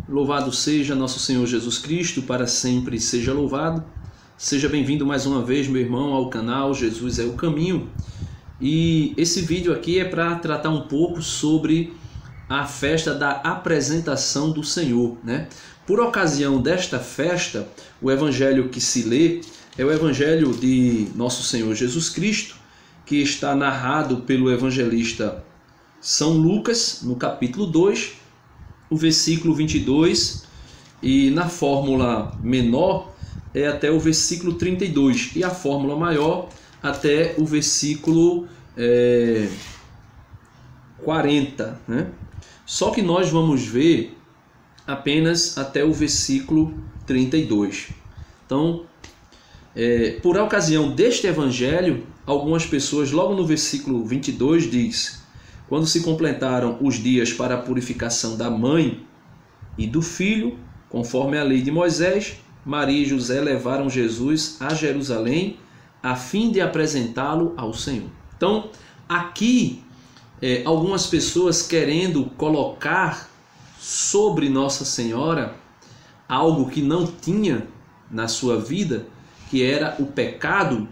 Louvado seja nosso Senhor Jesus Cristo, para sempre seja louvado. Seja bem-vindo mais uma vez, meu irmão, ao canal Jesus é o Caminho. E esse vídeo aqui é para tratar um pouco sobre a festa da apresentação do Senhor, né? Por ocasião desta festa, o evangelho que se lê é o evangelho de nosso Senhor Jesus Cristo, que está narrado pelo evangelista São Lucas, no capítulo 2, o versículo 22, e na fórmula menor é até o versículo 32, e a fórmula maior até o versículo 40, né? Só que nós vamos ver apenas até o versículo 32. Então, por ocasião deste evangelho, algumas pessoas, logo no versículo 22, diz: quando se completaram os dias para a purificação da mãe e do filho, conforme a lei de Moisés, Maria e José levaram Jesus a Jerusalém a fim de apresentá-lo ao Senhor. Então, aqui, algumas pessoas querendo colocar sobre Nossa Senhora algo que não tinha na sua vida, que era o pecado,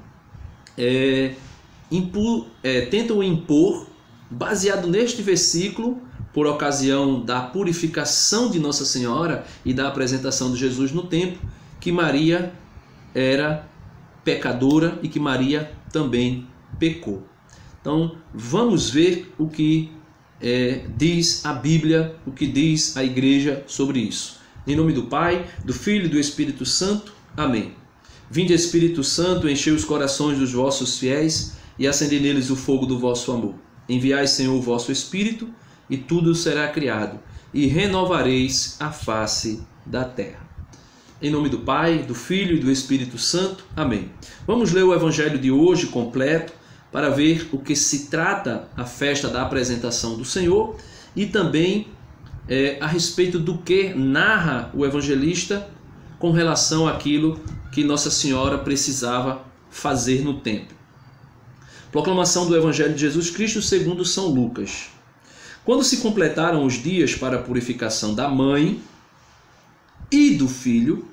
tentam impor, baseado neste versículo, por ocasião da purificação de Nossa Senhora e da apresentação de Jesus no templo, que Maria era pecadora e que Maria também pecou. Então, vamos ver o que diz a Bíblia, o que diz a Igreja sobre isso. Em nome do Pai, do Filho e do Espírito Santo. Amém. Vinde, Espírito Santo, enchei os corações dos vossos fiéis e acendei neles o fogo do vosso amor. Enviai, Senhor, o vosso Espírito, e tudo será criado, e renovareis a face da terra. Em nome do Pai, do Filho e do Espírito Santo. Amém. Vamos ler o Evangelho de hoje completo, para ver o que se trata a festa da apresentação do Senhor, e também a respeito do que narra o evangelista com relação àquilo que Nossa Senhora precisava fazer no templo. Proclamação do Evangelho de Jesus Cristo segundo São Lucas. Quando se completaram os dias para a purificação da mãe e do filho,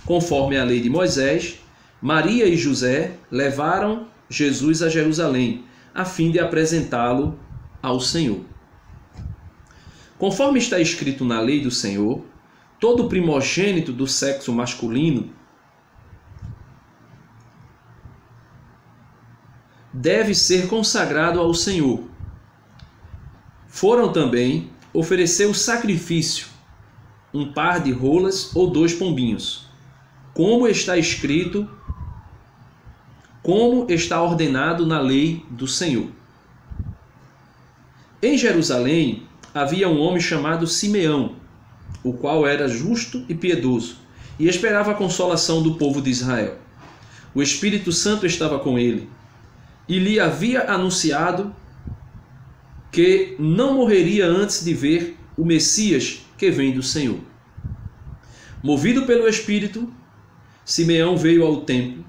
conforme a lei de Moisés, Maria e José levaram Jesus a Jerusalém, a fim de apresentá-lo ao Senhor. Conforme está escrito na lei do Senhor, todo primogênito do sexo masculino deve ser consagrado ao Senhor. Foram também oferecer o sacrifício, um par de rolas ou 2 pombinhos, como está escrito, como está ordenado na lei do Senhor. Em Jerusalém havia um homem chamado Simeão, o qual era justo e piedoso, e esperava a consolação do povo de Israel. O Espírito Santo estava com ele, e lhe havia anunciado que não morreria antes de ver o Messias que vem do Senhor. Movido pelo Espírito, Simeão veio ao templo,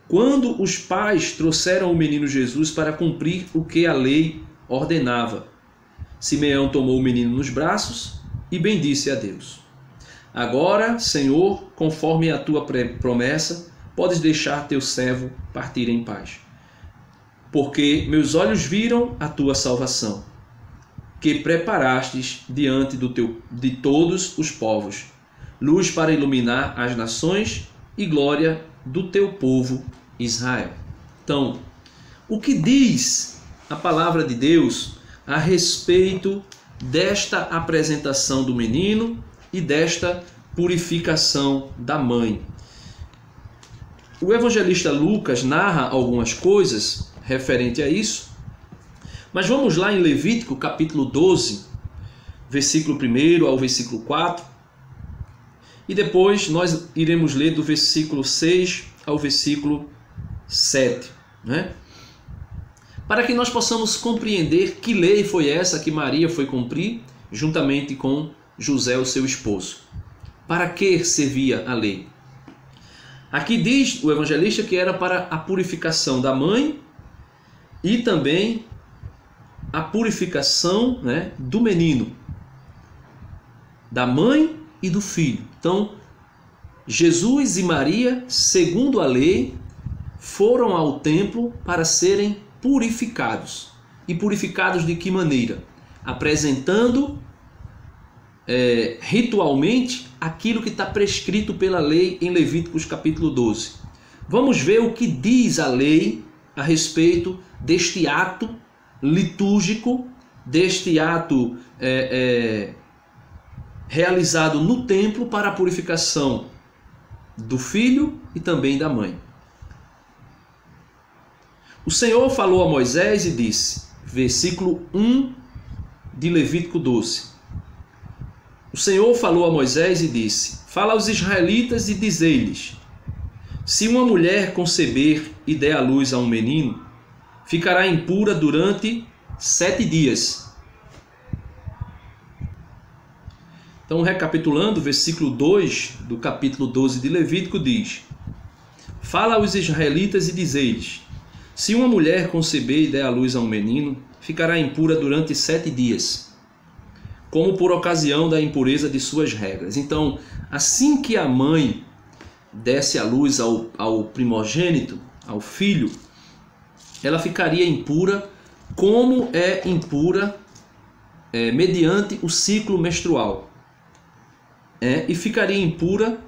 quando os pais trouxeram o menino Jesus para cumprir o que a lei ordenava. Simeão tomou o menino nos braços e bendisse a Deus. Agora, Senhor, conforme a tua promessa, podes deixar teu servo partir em paz. Porque meus olhos viram a tua salvação, que preparastes diante de todos os povos, luz para iluminar as nações e glória do teu povo Israel. Então, o que diz a palavra de Deus a respeito desta apresentação do menino e desta purificação da mãe? O evangelista Lucas narra algumas coisas referente a isso, mas vamos lá em Levítico capítulo 12, versículo 1 ao versículo 4, e depois nós iremos ler do versículo 6 ao versículo 7, né? Para que nós possamos compreender que lei foi essa que Maria foi cumprir juntamente com José, o seu esposo. Para que servia a lei? Aqui diz o evangelista que era para a purificação da mãe e também a purificação, né, do menino. da mãe e do filho. Então, Jesus e Maria, segundo a lei, foram ao templo para serem purificados. E purificados de que maneira? Apresentando ritualmente aquilo que está prescrito pela lei em Levíticos capítulo 12. Vamos ver o que diz a lei a respeito deste ato litúrgico, deste ato realizado no templo para a purificação do filho e também da mãe. O Senhor falou a Moisés e disse, versículo 1 de Levítico 12. O Senhor falou a Moisés e disse, fala aos israelitas e dizei-lhes, se uma mulher conceber e der à luz a um menino, ficará impura durante 7 dias. Então, recapitulando, o versículo 2 do capítulo 12 de Levítico diz, fala aos israelitas e dizei-lhes, se uma mulher conceber e der à luz a um menino, ficará impura durante 7 dias, como por ocasião da impureza de suas regras. Então, assim que a mãe desse à luz ao primogênito, ao filho, ela ficaria impura, como é impura mediante o ciclo menstrual. E ficaria impura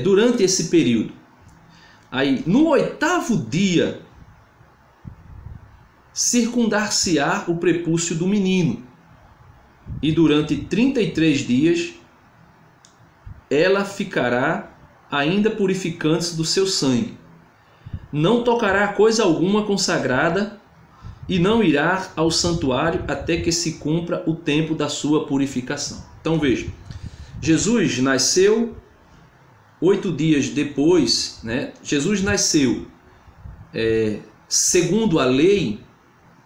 durante esse período. Aí, no 8º dia, circundar-se-á o prepúcio do menino, e durante 33 dias ela ficará ainda purificando-se do seu sangue. Não tocará coisa alguma consagrada e não irá ao santuário até que se cumpra o tempo da sua purificação. Então veja, Jesus nasceu 8 dias depois, Jesus nasceu segundo a lei.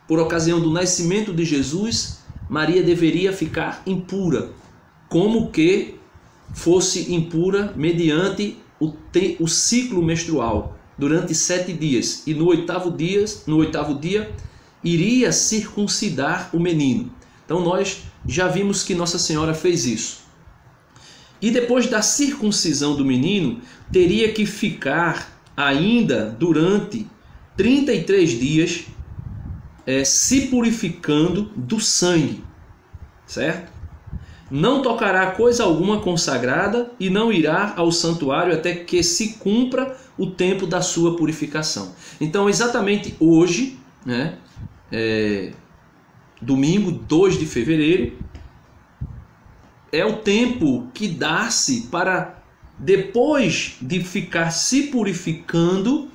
Por ocasião do nascimento de Jesus, Maria deveria ficar impura, como que fosse impura mediante o ciclo menstrual, durante 7 dias. E no 8º dia, iria circuncidar o menino. Então nós já vimos que Nossa Senhora fez isso. E depois da circuncisão do menino, teria que ficar ainda durante 33 dias se purificando do sangue, certo? Não tocará coisa alguma consagrada e não irá ao santuário até que se cumpra o tempo da sua purificação. Então, exatamente hoje, domingo 2 de fevereiro, é o tempo que dá-se para, depois de ficar se purificando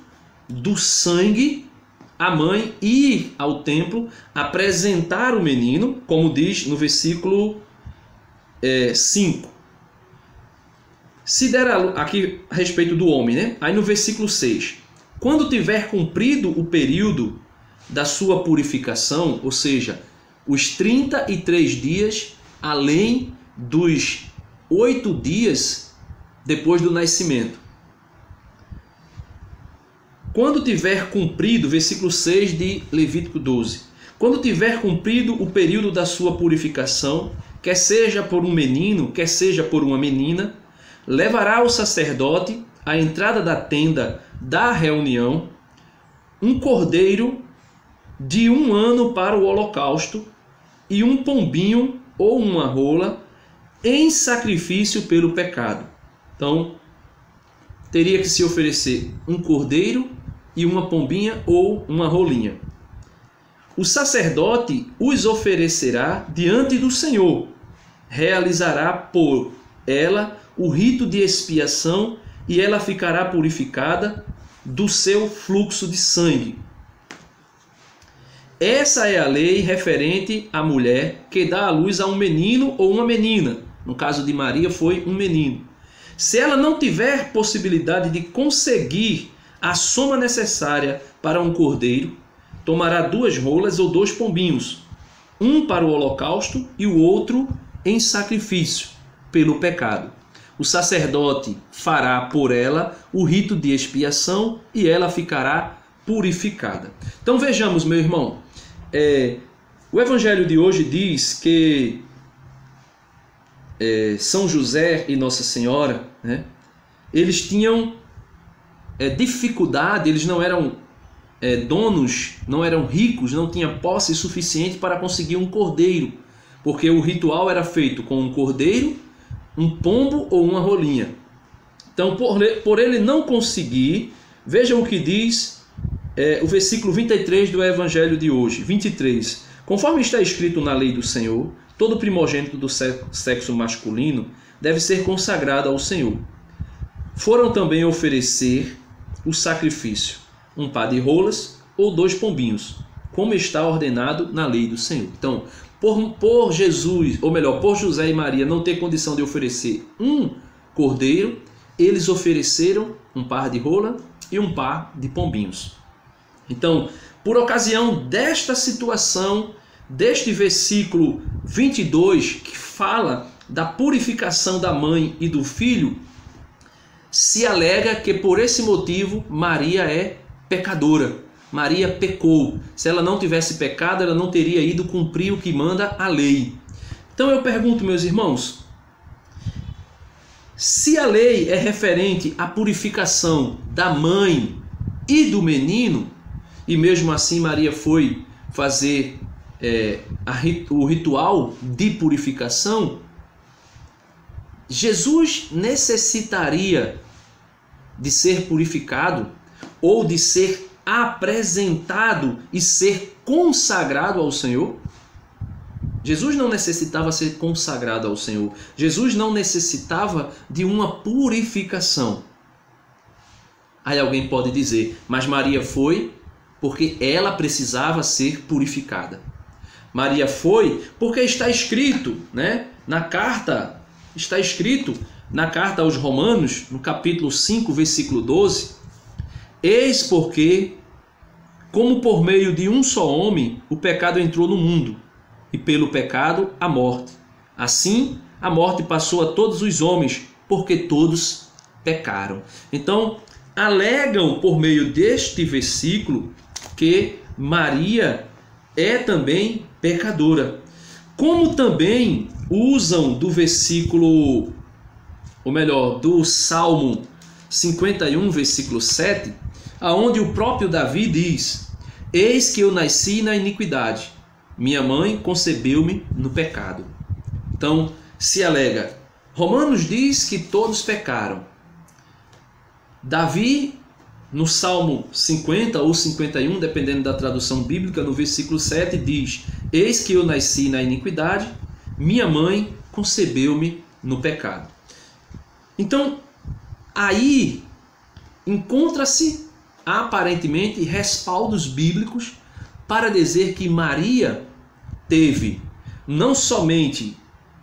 do sangue, a mãe ir ao templo, apresentar o menino, como diz no versículo 5. Se der aqui a respeito do homem, Aí no versículo 6. Quando tiver cumprido o período da sua purificação, ou seja, os 33 dias, além dos 8 dias depois do nascimento. Quando tiver cumprido, versículo 6 de Levítico 12. Quando tiver cumprido o período da sua purificação, quer seja por um menino, quer seja por uma menina, levará o sacerdote à entrada da tenda da reunião um cordeiro de 1 ano para o holocausto e um pombinho ou uma rola em sacrifício pelo pecado. Então, teria que se oferecer um cordeiro e uma pombinha ou uma rolinha. O sacerdote os oferecerá diante do Senhor, realizará por ela o rito de expiação e ela ficará purificada do seu fluxo de sangue. Essa é a lei referente à mulher que dá à luz a um menino ou uma menina. No caso de Maria foi um menino. Se ela não tiver possibilidade de conseguir a soma necessária para um cordeiro, tomará 2 rolas ou 2 pombinhos, um para o holocausto e o outro em sacrifício pelo pecado. O sacerdote fará por ela o rito de expiação e ela ficará purificada. Então vejamos, meu irmão, o evangelho de hoje diz que São José e Nossa Senhora, né, eles tinham dificuldade, eles não eram donos, não eram ricos, não tinham posse suficiente para conseguir um cordeiro, porque o ritual era feito com um cordeiro, um pombo ou uma rolinha. Então, por ele não conseguir, vejam o que diz o versículo 23 do Evangelho de hoje, 23. Conforme está escrito na lei do Senhor, todo primogênito do sexo masculino deve ser consagrado ao Senhor. Foram também oferecer o sacrifício, um par de rolas ou 2 pombinhos, como está ordenado na lei do Senhor. Então, por Jesus, ou melhor, por José e Maria não ter condição de oferecer um cordeiro, eles ofereceram um par de rola e um par de pombinhos. Então, por ocasião desta situação, deste versículo 22, que fala da purificação da mãe e do filho, se alega que por esse motivo Maria é pecadora. Maria pecou. Se ela não tivesse pecado, ela não teria ido cumprir o que manda a lei. Então eu pergunto, meus irmãos, se a lei é referente à purificação da mãe e do menino, e mesmo assim Maria foi fazer o ritual de purificação, Jesus necessitaria de ser purificado ou de ser apresentado e ser consagrado ao Senhor? Jesus não necessitava ser consagrado ao Senhor. Jesus não necessitava de uma purificação. Aí alguém pode dizer, mas Maria foi porque ela precisava ser purificada. Maria foi porque está escrito, né, na carta, está escrito na carta aos Romanos, no capítulo 5, versículo 12, eis porque, como por meio de um só homem, o pecado entrou no mundo, e pelo pecado a morte. Assim, a morte passou a todos os homens, porque todos pecaram. Então, alegam por meio deste versículo que Maria é também pecadora. Como também usam do versículo, ou melhor, do Salmo 51, versículo 7, aonde o próprio Davi diz: eis que eu nasci na iniquidade, minha mãe concebeu-me no pecado. Então, se alega, Romanos diz que todos pecaram. Davi, no Salmo 50 ou 51, dependendo da tradução bíblica, no versículo 7, diz: eis que eu nasci na iniquidade, minha mãe concebeu-me no pecado. Então, aí encontra-se aparentemente respaldos bíblicos para dizer que Maria teve não somente,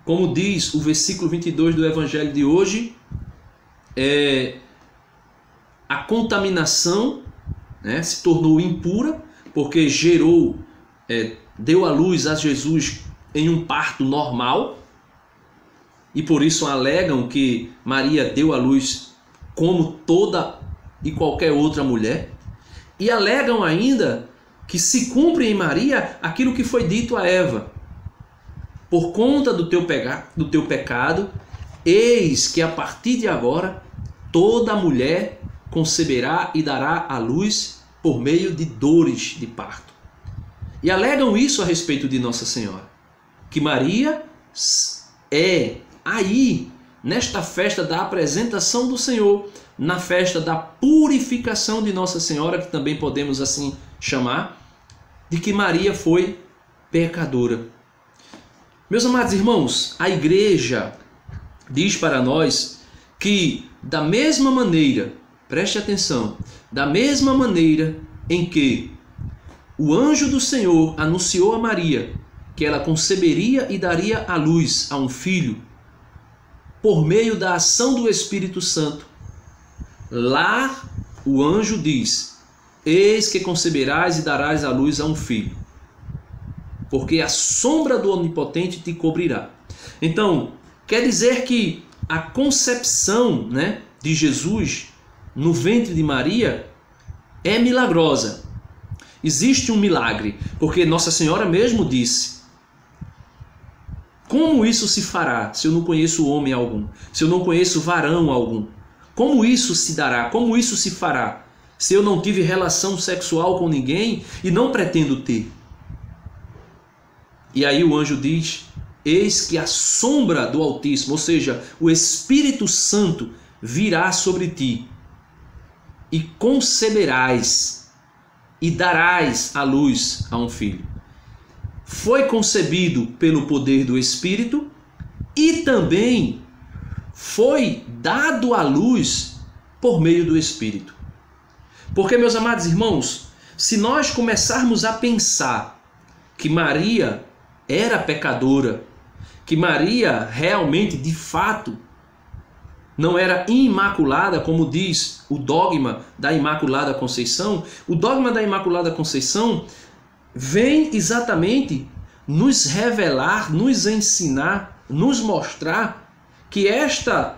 como diz o versículo 22 do Evangelho de hoje, a contaminação, né, se tornou impura, porque deu à luz a Jesus em um parto normal, e por isso alegam que Maria deu à luz como toda e qualquer outra mulher, e alegam ainda que se cumpre em Maria aquilo que foi dito a Eva: por conta do teu pecado, eis que a partir de agora toda mulher conceberá e dará à luz por meio de dores de parto. E alegam isso a respeito de Nossa Senhora, que Maria é aí, nesta festa da apresentação do Senhor, na festa da purificação de Nossa Senhora, que também podemos assim chamar, de que Maria foi pecadora. Meus amados irmãos, a igreja diz para nós que da mesma maneira, preste atenção, da mesma maneira em que o anjo do Senhor anunciou a Maria que ela conceberia e daria à luz a um filho por meio da ação do Espírito Santo, lá o anjo diz: eis que conceberás e darás à luz a um filho, porque a sombra do Onipotente te cobrirá. Então, quer dizer que a concepção, né, de Jesus no ventre de Maria é milagrosa. Existe um milagre, porque Nossa Senhora mesmo disse: Como isso se fará se eu não conheço homem algum? Se eu não conheço varão algum? Como isso se dará? Como isso se fará se eu não tive relação sexual com ninguém e não pretendo ter? E aí o anjo diz: eis que a sombra do Altíssimo, ou seja, o Espírito Santo, virá sobre ti, e conceberás, e darás à luz a um filho. Foi concebido pelo poder do Espírito e também foi dado à luz por meio do Espírito. Porque, meus amados irmãos, se nós começarmos a pensar que Maria era pecadora, que Maria realmente, de fato, não era imaculada, como diz o dogma da Imaculada Conceição, o dogma da Imaculada Conceição vem exatamente nos revelar, nos ensinar, nos mostrar que esta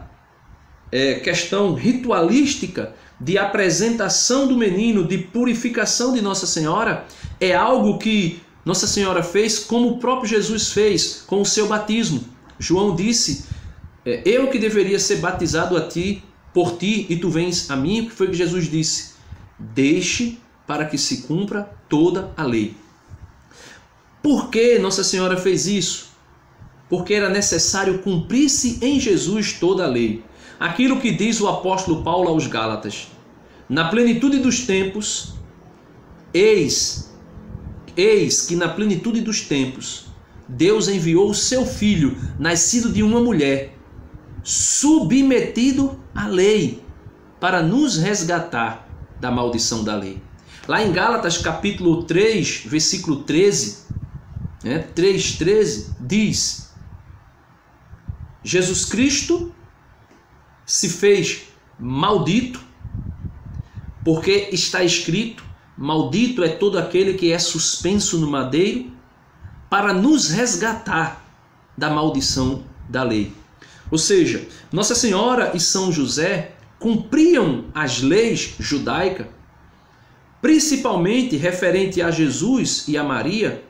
questão ritualística de apresentação do menino, de purificação de Nossa Senhora, é algo que Nossa Senhora fez como o próprio Jesus fez com o seu batismo. João disse: eu que deveria ser batizado por ti, e tu vens a mim. O que foi que Jesus disse? Deixe para que se cumpra toda a lei. Por que Nossa Senhora fez isso? Porque era necessário cumprir-se em Jesus toda a lei. Aquilo que diz o apóstolo Paulo aos Gálatas: na plenitude dos tempos, eis que na plenitude dos tempos Deus enviou o seu Filho, nascido de uma mulher, submetido à lei, para nos resgatar da maldição da lei. Lá em Gálatas capítulo 3, versículo 13, 3:13, diz: Jesus Cristo se fez maldito, porque está escrito: maldito é todo aquele que é suspenso no madeiro, para nos resgatar da maldição da lei. Ou seja, Nossa Senhora e São José cumpriam as leis judaicas, principalmente referente a Jesus e a Maria,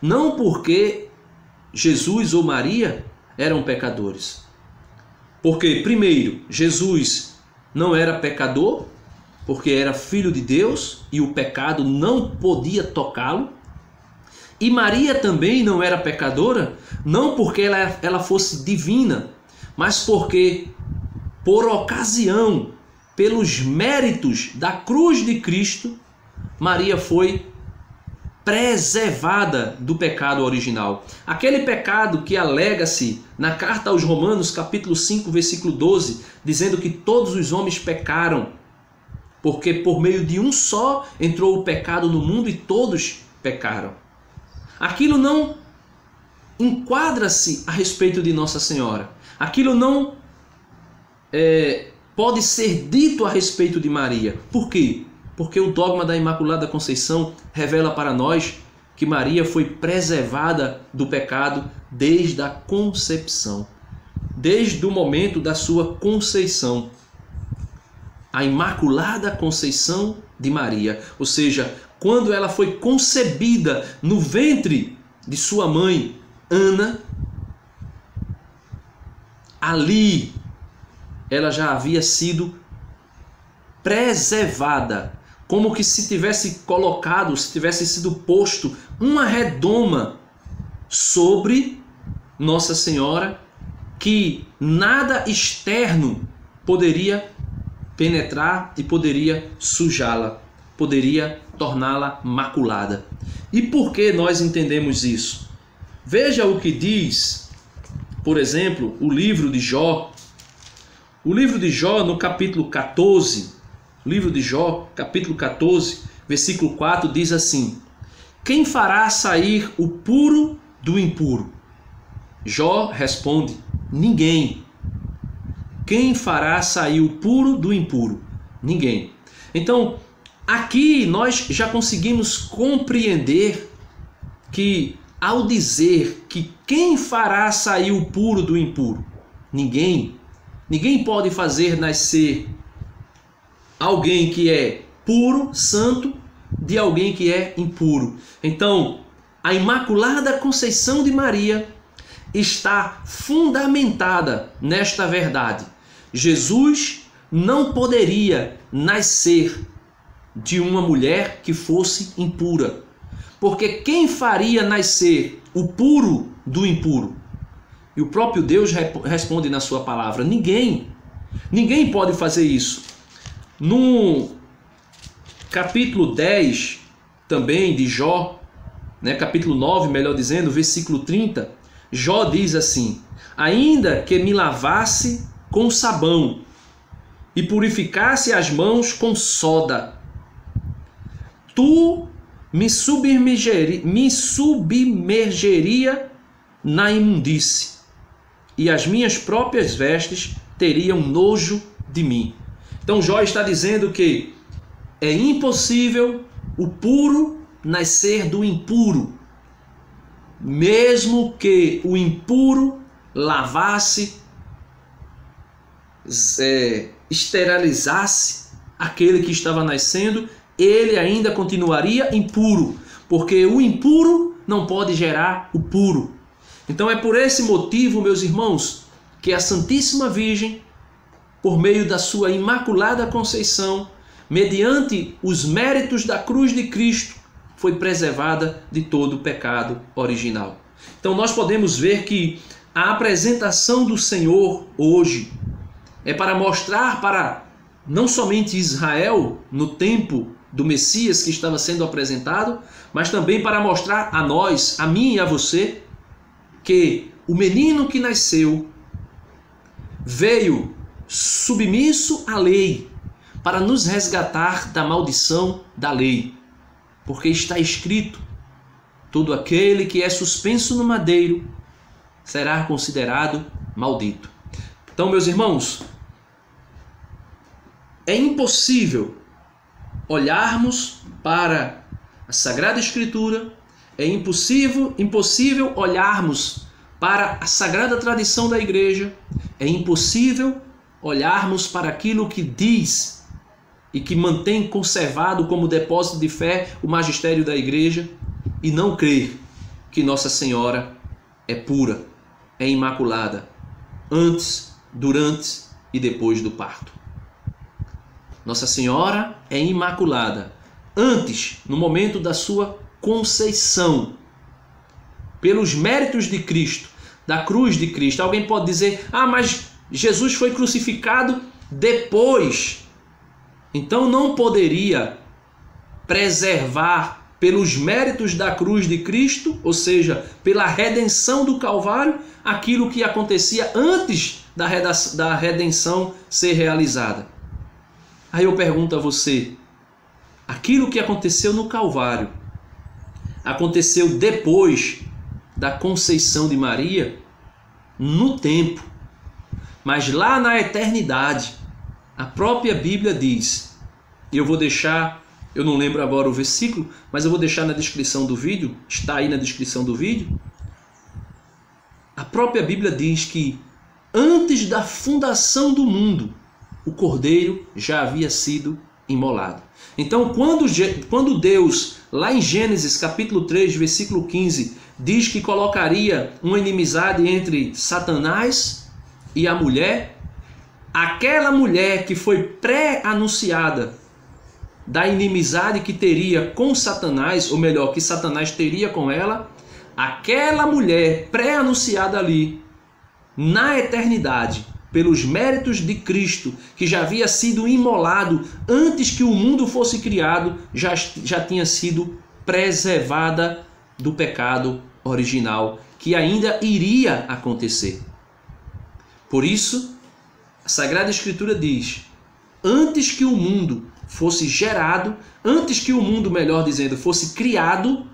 não porque Jesus ou Maria eram pecadores. Porque, primeiro, Jesus não era pecador, porque era filho de Deus e o pecado não podia tocá-lo. E Maria também não era pecadora, não porque ela fosse divina, mas porque, por ocasião, pelos méritos da cruz de Cristo, Maria foi preservada do pecado original. Aquele pecado que alega-se na carta aos Romanos, capítulo 5, versículo 12, dizendo que todos os homens pecaram, porque por meio de um só entrou o pecado no mundo e todos pecaram. Aquilo não enquadra-se a respeito de Nossa Senhora. Aquilo não pode ser dito a respeito de Maria. Por quê? Porque o dogma da Imaculada Conceição revela para nós que Maria foi preservada do pecado desde a concepção, desde o momento da sua conceição. A Imaculada Conceição de Maria, ou seja, quando ela foi concebida no ventre de sua mãe, Ana, ali ela já havia sido preservada, como que se tivesse colocado, se tivesse sido posto uma redoma sobre Nossa Senhora, que nada externo poderia penetrar e poderia sujá-la, poderia torná-la maculada. E por que nós entendemos isso? Veja o que diz, por exemplo, o livro de Jó. O livro de Jó, no capítulo 14, livro de Jó, capítulo 14, versículo 4, diz assim: quem fará sair o puro do impuro? Jó responde: ninguém. Quem fará sair o puro do impuro? Ninguém. Então, aqui nós já conseguimos compreender que, ao dizer que quem fará sair o puro do impuro? Ninguém. Ninguém pode fazer nascer alguém que é puro, santo, de alguém que é impuro. Então, a Imaculada Conceição de Maria está fundamentada nesta verdade. Jesus não poderia nascer de uma mulher que fosse impura. Porque quem faria nascer o puro do impuro? E o próprio Deus responde na sua palavra: ninguém. Ninguém pode fazer isso. No capítulo 10 também de Jó, capítulo 9, melhor dizendo, versículo 30, Jó diz assim: ainda que me lavasse com sabão e purificasse as mãos com soda, tu me submergeria na imundície, e as minhas próprias vestes teriam nojo de mim. Então Jó está dizendo que é impossível o puro nascer do impuro, mesmo que o impuro lavasse, esterilizasse aquele que estava nascendo, ele ainda continuaria impuro, porque o impuro não pode gerar o puro. Então é por esse motivo, meus irmãos, que a Santíssima Virgem, por meio da sua Imaculada Conceição, mediante os méritos da cruz de Cristo, foi preservada de todo o pecado original. Então nós podemos ver que a apresentação do Senhor hoje é para mostrar para não somente Israel, no tempo do Messias que estava sendo apresentado, mas também para mostrar a nós, a mim e a você, que o menino que nasceu veio submisso à lei para nos resgatar da maldição da lei. Porque está escrito: todo aquele que é suspenso no madeiro será considerado maldito. Então, meus irmãos, é impossível olharmos para a Sagrada Escritura, é impossível olharmos para a sagrada tradição da igreja, é impossível olharmos para aquilo que diz e que mantém conservado como depósito de fé o magistério da igreja e não crer que Nossa Senhora é pura, é imaculada, antes, durante e depois do parto. Nossa Senhora é imaculada antes, no momento da sua conceição, pelos méritos de Cristo, da cruz de Cristo. Alguém pode dizer: ah, mas Jesus foi crucificado depois, então não poderia preservar pelos méritos da cruz de Cristo, ou seja, pela redenção do Calvário, aquilo que acontecia antes da redenção ser realizada. Aí eu pergunto a você: aquilo que aconteceu no Calvário aconteceu depois da conceição de Maria, no tempo, mas lá na eternidade, a própria Bíblia diz, e eu vou deixar, eu não lembro agora o versículo, mas eu vou deixar na descrição do vídeo, está aí na descrição do vídeo. A própria Bíblia diz que antes da fundação do mundo, o Cordeiro já havia sido imolado. Então, quando Deus, lá em Gênesis capítulo 3, versículo 15, diz que colocaria uma inimizade entre Satanás e a mulher, aquela mulher que foi pré-anunciada da inimizade que teria com Satanás, ou melhor, que Satanás teria com ela, aquela mulher pré-anunciada ali, na eternidade, pelos méritos de Cristo, que já havia sido imolado antes que o mundo fosse criado, já tinha sido preservada do pecado original, que ainda iria acontecer. Por isso, a Sagrada Escritura diz: antes que o mundo fosse gerado, antes que o mundo, melhor dizendo, fosse criado,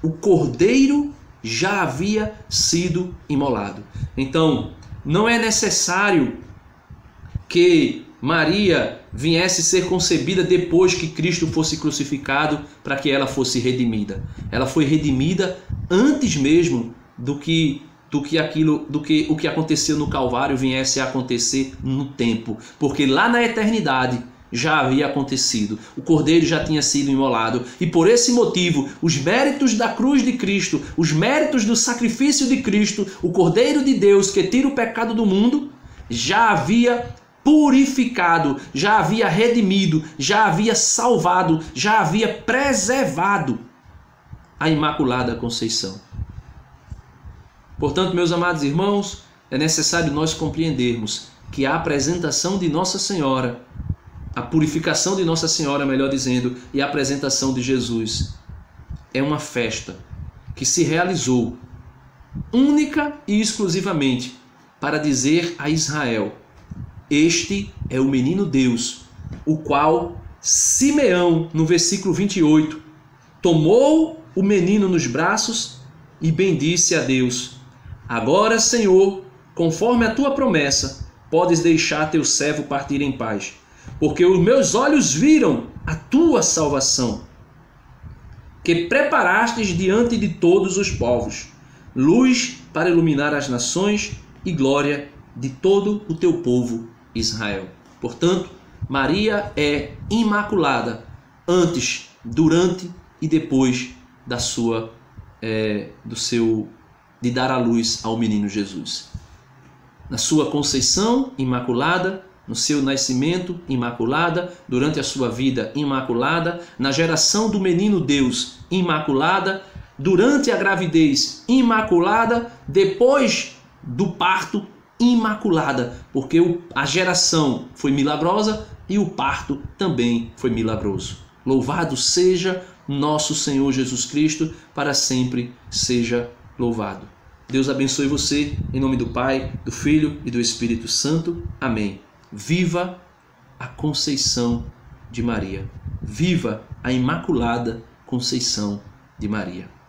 o Cordeiro já havia sido imolado. Então, não é necessário que Maria viesse ser concebida depois que Cristo fosse crucificado para que ela fosse redimida. Ela foi redimida antes mesmo do que o que aconteceu no Calvário viesse a acontecer no tempo. Porque lá na eternidade já havia acontecido. O cordeiro já tinha sido imolado. E por esse motivo, os méritos da cruz de Cristo, os méritos do sacrifício de Cristo, o cordeiro de Deus que tira o pecado do mundo, já havia purificado, já havia redimido, já havia salvado, já havia preservado a Imaculada Conceição. Portanto, meus amados irmãos, é necessário nós compreendermos que a apresentação de Nossa Senhora, a purificação de Nossa Senhora, melhor dizendo, e a apresentação de Jesus é uma festa que se realizou única e exclusivamente para dizer a Israel: este é o menino Deus, o qual Simeão, no versículo 28, tomou o menino nos braços e bendisse a Deus. Agora, Senhor, conforme a tua promessa, podes deixar teu servo partir em paz, porque os meus olhos viram a tua salvação, que preparastes diante de todos os povos, luz para iluminar as nações e glória de todo o teu povo Israel. Portanto, Maria é imaculada antes, durante e depois da de dar à luz ao menino Jesus. Na sua conceição, imaculada; no seu nascimento, imaculada; durante a sua vida, imaculada; na geração do menino Deus, imaculada; durante a gravidez, imaculada; depois do parto, imaculada, porque a geração foi milagrosa e o parto também foi milagroso. Louvado seja nosso Senhor Jesus Cristo, para sempre seja louvado. Deus abençoe você, em nome do Pai, do Filho e do Espírito Santo. Amém. Viva a Conceição de Maria. Viva a Imaculada Conceição de Maria.